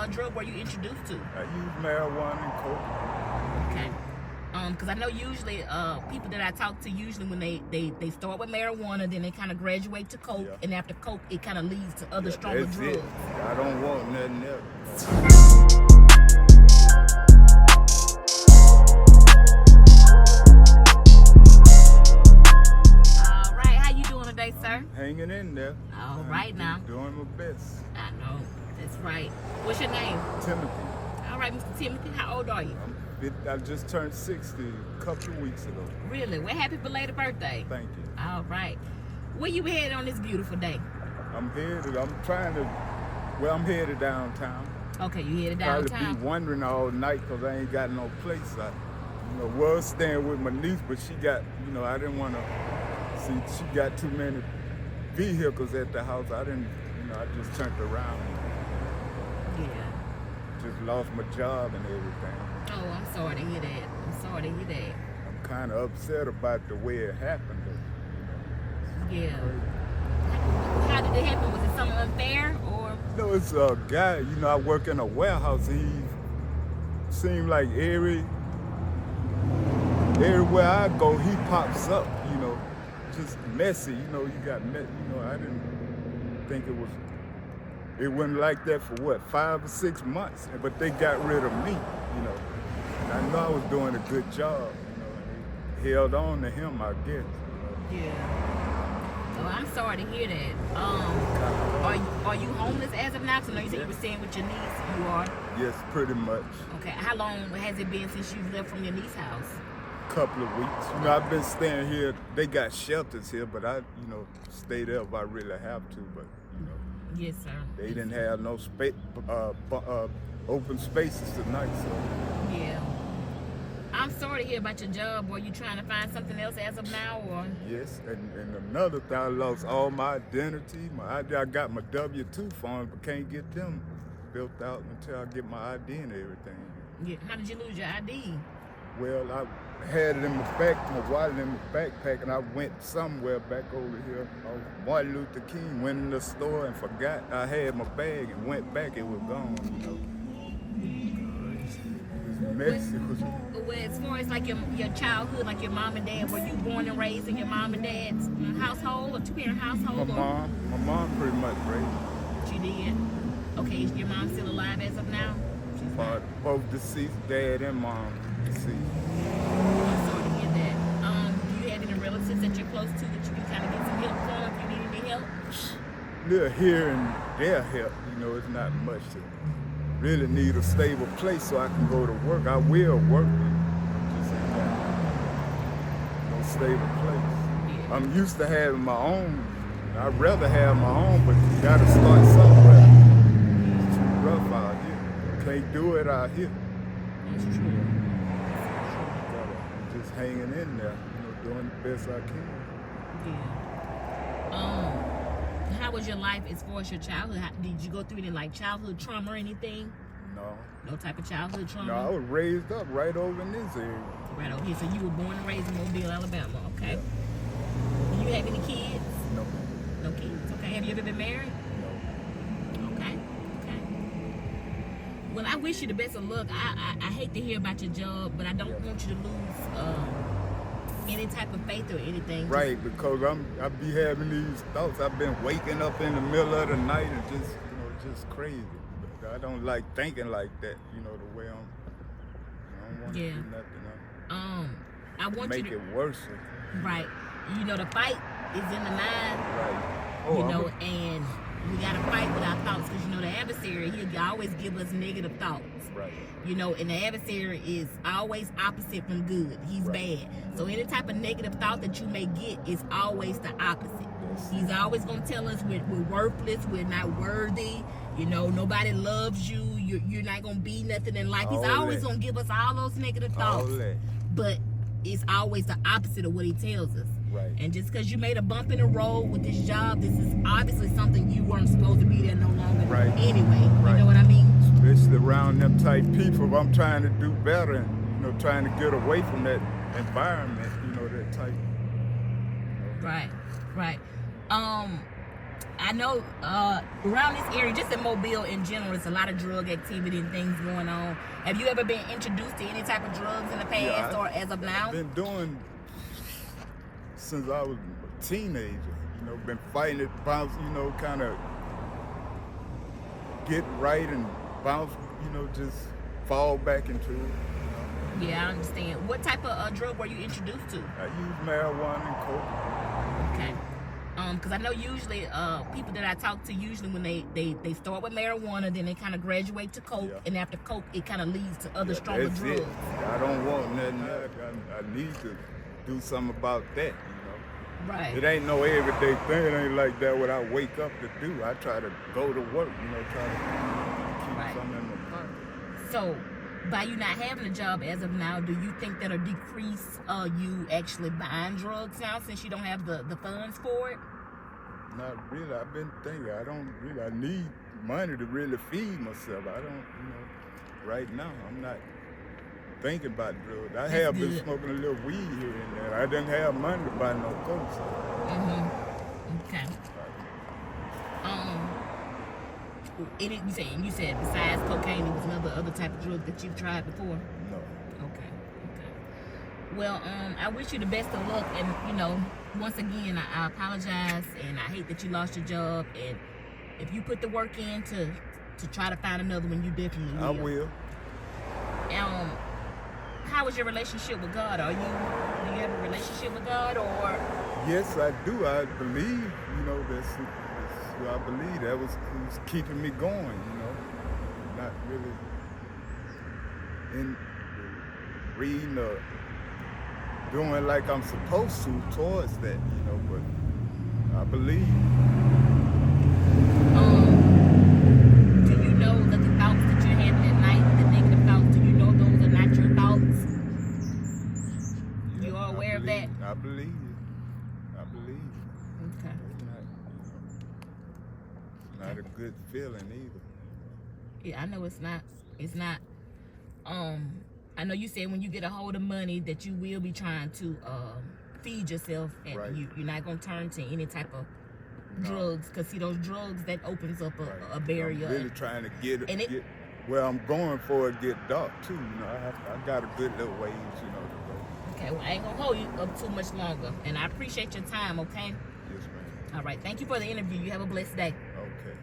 drug were you introduced to? I use marijuana and coke. Okay. Because I know usually people that I talk to, usually when they start with marijuana, then they kind of graduate to coke, and after coke, it kind of leads to other stronger That's drugs. it. I don't want nothing else. All right, how you doing today, sir? Hanging in there. All right now. Doing my best. I know. That's right. What's your name? Timothy. All right, Mr. Timothy. How old are you? I just turned 60 a couple of weeks ago. Really? Well, happy belated birthday. Thank you. All right. Where you headed on this beautiful day? I'm headed downtown. Okay, you headed Probably downtown. be wondering all night because I ain't got no place. I was staying with my niece, but she got, I didn't want to see, she got too many vehicles at the house. I didn't, I just turned around and Yeah. just lost my job and everything. Oh, I'm sorry to hear that. I'm sorry to hear that. I'm kind of upset about the way it happened. Yeah. How did it happen? Was it something unfair or? It's a guy, I work in a warehouse. He seemed like everywhere I go, he pops up, just messy. You got messy. I didn't think it wasn't like that for what, 5 or 6 months, but they got rid of me, And I know I was doing a good job, and they held on to him, I guess. Yeah. Well, I'm sorry to hear that. Are you homeless as of now? 'Cause I know you said you were staying with your niece. You are? Yes, pretty much. Okay. How long has it been since you've left from your niece's house? Couple of weeks. I've been staying here. They got shelters here, but I, stay there if I really have to. But Yes, sir. they didn't have no space, open spaces tonight. So Yeah. I'm sorry to hear about your job. Were you trying to find something else as of now, or? yes, and another thing, I lost all my identity. I got my W-2 forms, but can't get them built out until I get my ID and everything. Yeah. How did you lose your ID? Well, I had it in my wallet in my backpack, and I went somewhere back over here on Martin Luther King, went in the store and forgot I had my bag and went back, it was gone, It was messy. Well, as far as like your childhood, like your mom and dad, were you born and raised in your mom and dad's household or two-parent household? My mom pretty much raised. She did? Okay, is your mom still alive as of now? She's not. Both deceased, dad and mom deceased. I'm sorry to hear that. Do you have any relatives that you're close to that you can kind of get some help from if you need any help? Little here and there help, it's not much to really need a stable place so I can go to work. I will work, just ain't got no stable place. Yeah. I'm used to having my own. I'd rather have my own, but you gotta start somewhere. It's too rough out here. Can't do it out here. That's true. I'm just hanging in there, doing the best I can. Yeah. How was your life as far as your childhood? Did you go through any like childhood trauma or anything? No. No type of childhood trauma? No, I was raised up right over in this area. Right over here. So you were born and raised in Mobile, Alabama, okay? Yeah. Do you have any kids? No. No kids. Okay. Have you ever been married? No. Okay. Okay. Well, I wish you the best of luck. I hate to hear about your job, but I don't want you to lose any type of faith or anything. Right, because I be having these thoughts. I've been waking up in the middle of the night and just crazy. But I don't like thinking like that, the way I don't want to do nothing. I want Make you to it worse. Right. The fight is in the mind. Right. And we got to fight with our thoughts because, the adversary, he'll always give us negative thoughts. Right. And the adversary is always opposite from good. He's bad. So any type of negative thought that you may get is always the opposite. He's always going to tell us we're worthless, we're not worthy, nobody loves you, you're not going to be nothing in life. He's always going to give us all those negative thoughts. But it's always the opposite of what he tells us. Right. And just because you made a bump in the road with this job, this is obviously something you weren't supposed to be there no longer. Right. Anyway, Right. You know what I mean? Especially around them type people. I'm trying to do better and, trying to get away from that environment, that type. Right. I know around this area, just in Mobile in general, there's a lot of drug activity and things going on. Have you ever been introduced to any type of drugs in the past or as of now? I've been doing since I was a teenager. You know, been fighting it, bounce. You know, kind of get right and bounce. You know, just fall back into it. Yeah, I understand. What type of drug were you introduced to? I use marijuana and coke. Okay. Because I know usually people that I talk to, usually when they start with marijuana, then they kind of graduate to coke, and after coke, it kind of leads to other stronger that's drugs. It. I don't want nothing else. I need to do something about that, you know. Right. It ain't no everyday thing. It ain't like that what I wake up to do. I try to go to work, you know, try to keep something in the pocket. So, by you not having a job as of now, do you think that'll decrease you actually buying drugs now since you don't have the funds for it? Not really. I've been thinking. I need money to really feed myself. I don't, you know, right now I'm not thinking about drugs. I have been smoking a little weed here and there. I didn't have money to buy no coke. So. Okay. You said besides cocaine, there was other type of drug that you've tried before? No. Okay. Well, I wish you the best of luck, and you know, once again, I apologize, and I hate that you lost your job. And if you put the work in to try to find another one, you definitely will. I will. How is your relationship with God? Do you have a relationship with God, or? Yes, I do. I believe, you know, that's what I believe. That was keeping me going, you know. Not really in reading or doing like I'm supposed to towards that, you know, but I believe. Do you know that the thoughts that you're having at night, the negative thoughts, do you know those are not your thoughts? Yeah, You are aware of that? I believe it. I believe it. Okay. It's not a good feeling either. Yeah, I know it's not. It's not. I know you said when you get a hold of money that you will be trying to feed yourself, and Right. you're not gonna turn to any type of drugs, because see, those drugs, that opens up a barrier. I'm really trying to get And it. Well, I'm going for it get dark too. You know, I got a good little ways, you know, to go. Okay, well, I ain't gonna hold you up too much longer, and I appreciate your time. Okay. Yes, ma'am. All right. Thank you for the interview. You have a blessed day. Okay.